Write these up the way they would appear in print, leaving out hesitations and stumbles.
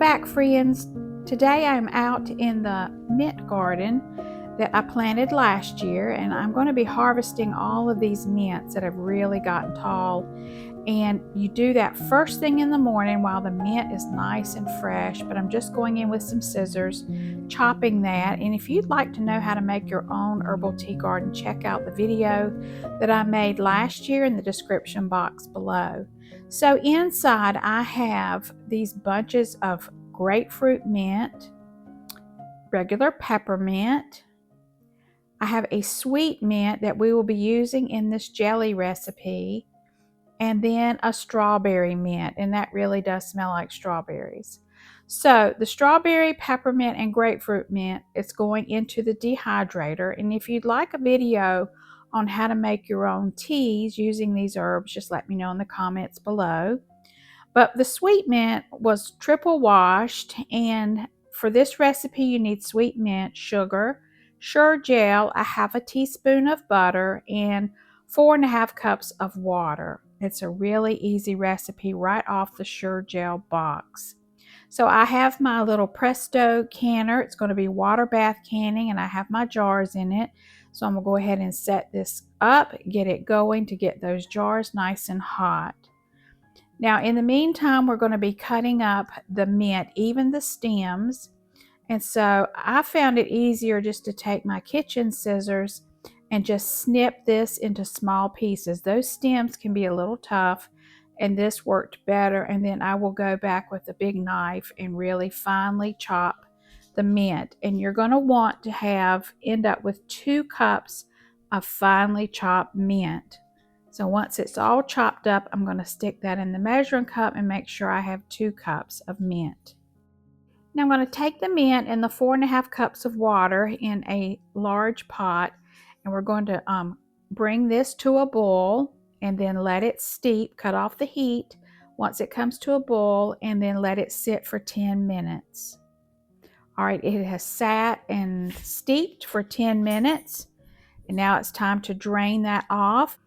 back, friends. Today I'm out in the mint garden that I planted last year, and I'm going to be harvesting all of these mints that have really gotten tall. And you do that first thing in the morning while the mint is nice and fresh, but I'm just going in with some scissors, chopping that. And if you'd like to know how to make your own herbal tea garden, check out the video that I made last year in the description box below. So inside I have these bunches of grapefruit mint, regular peppermint. I have a sweet mint that we will be using in this jelly recipe, and then a strawberry mint, and that really does smell like strawberries. So the strawberry, peppermint, and grapefruit mint is going into the dehydrator. And if you'd like a video on how to make your own teas using these herbs, just let me know in the comments below. But the sweet mint was triple washed, and for this recipe you need sweet mint, sugar, Sure Jell, a half a teaspoon of butter, and 4.5 cups of water. It's a really easy recipe right off the Sure Jell box. So I have my little Presto canner. It's going to be water bath canning, and I have my jars in it. So I'm going to go ahead and set this up, get it going to get those jars nice and hot. Now in the meantime, we're going to be cutting up the mint, even the stems. And so I found it easier just to take my kitchen scissors and just snip this into small pieces. Those stems can be a little tough, and this worked better. And then I will go back with a big knife and really finely chop the mint. And you're going to want to end up with 2 cups of finely chopped mint. So once it's all chopped up, I'm going to stick that in the measuring cup and make sure I have 2 cups of mint. Now I'm going to take the mint and the 4.5 cups of water in a large pot, and we're going to bring this to a boil and then let it steep, cut off the heat once it comes to a boil, and then let it sit for 10 minutes. All right, it has sat and steeped for 10 minutes, and now it's time to drain that off.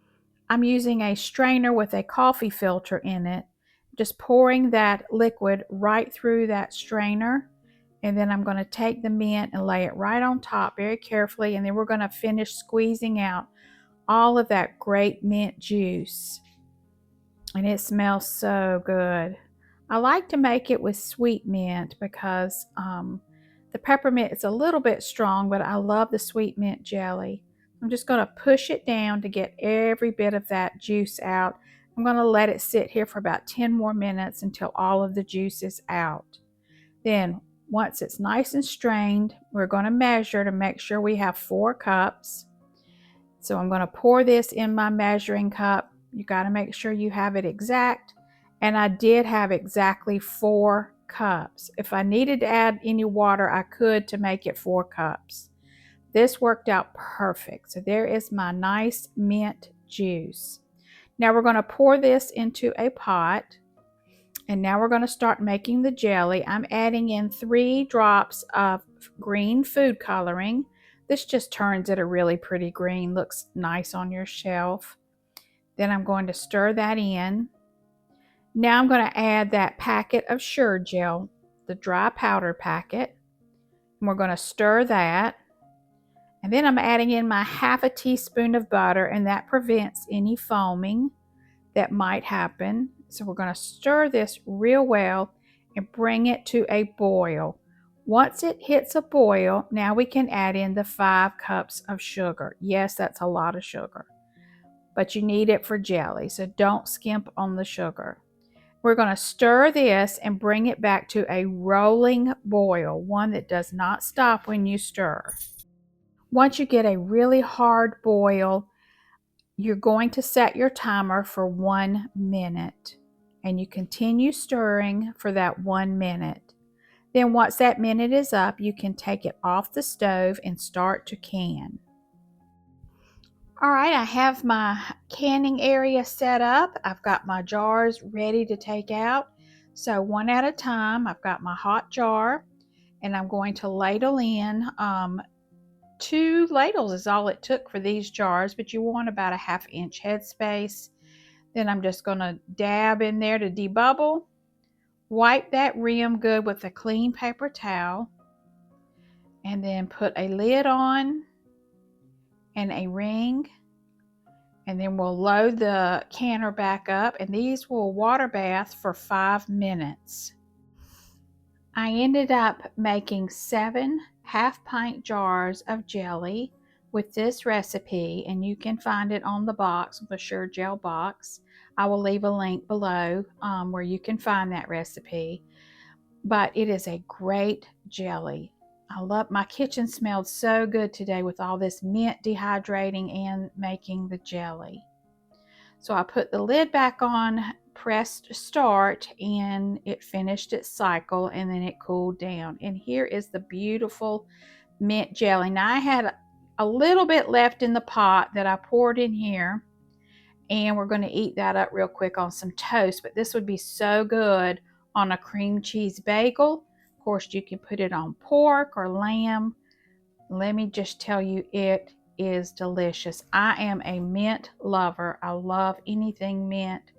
I'm using a strainer with a coffee filter in it, just pouring that liquid right through that strainer. And then I'm going to take the mint and lay it right on top very carefully, and then we're going to finish squeezing out all of that great mint juice. And it smells so good. I like to make it with sweet mint because the peppermint is a little bit strong, but I love the sweet mint jelly. I'm just going to push it down to get every bit of that juice out. I'm going to let it sit here for about 10 more minutes until all of the juice is out. Then once it's nice and strained, we're going to measure to make sure we have 4 cups. So I'm going to pour this in my measuring cup. You got to make sure you have it exact. And I did have exactly 4 cups. If I needed to add any water, I could to make it 4 cups. This worked out perfect. So there is my nice mint juice. Now we're going to pour this into a pot. And now we're going to start making the jelly. I'm adding in 3 drops of green food coloring. This just turns it a really pretty green, looks nice on your shelf. Then I'm going to stir that in. Now I'm going to add that packet of Sure Jell, the dry powder packet. And we're going to stir that. And then I'm adding in my half a teaspoon of butter, and that prevents any foaming that might happen. So we're going to stir this real well and bring it to a boil. Once it hits a boil, now we can add in the 5 cups of sugar. Yes, that's a lot of sugar, but you need it for jelly, so don't skimp on the sugar. We're going to stir this and bring it back to a rolling boil, one that does not stop when you stir. Once you get a really hard boil, you're going to set your timer for 1 minute, and you continue stirring for that 1 minute. Then once that minute is up, you can take it off the stove and start to can. All right, I have my canning area set up. I've got my jars ready to take out. So one at a time, I've got my hot jar, and I'm going to ladle in 2 ladles is all it took for these jars, but you want about a 1/2 inch headspace. Then I'm just going to dab in there to debubble Wipe that rim good with a clean paper towel, and then put a lid on and a ring, and then we'll load the canner back up, and these will water bath for 5 minutes. I ended up making 7 half-pint jars of jelly with this recipe, and you can find it on the box, the Sure Jell box. I will leave a link below where you can find that recipe. But it is a great jelly. I love, my kitchen smelled so good today with all this mint dehydrating and making the jelly. So I put the lid back on, pressed start, and it finished its cycle, and then it cooled down. And here is the beautiful mint jelly. Now I had a little bit left in the pot that I poured in here, and we're going to eat that up real quick on some toast. But this would be so good on a cream cheese bagel. Of course, you can put it on pork or lamb. Let me just tell you, it is delicious. I am a mint lover. I love anything mint,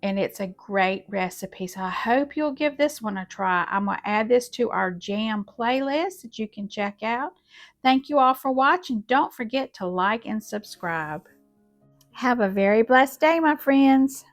and it's a great recipe. So I hope you'll give this one a try. I'm going to add this to our jam playlist that you can check out. Thank you all for watching. Don't forget to like and subscribe. Have a very blessed day, my friends.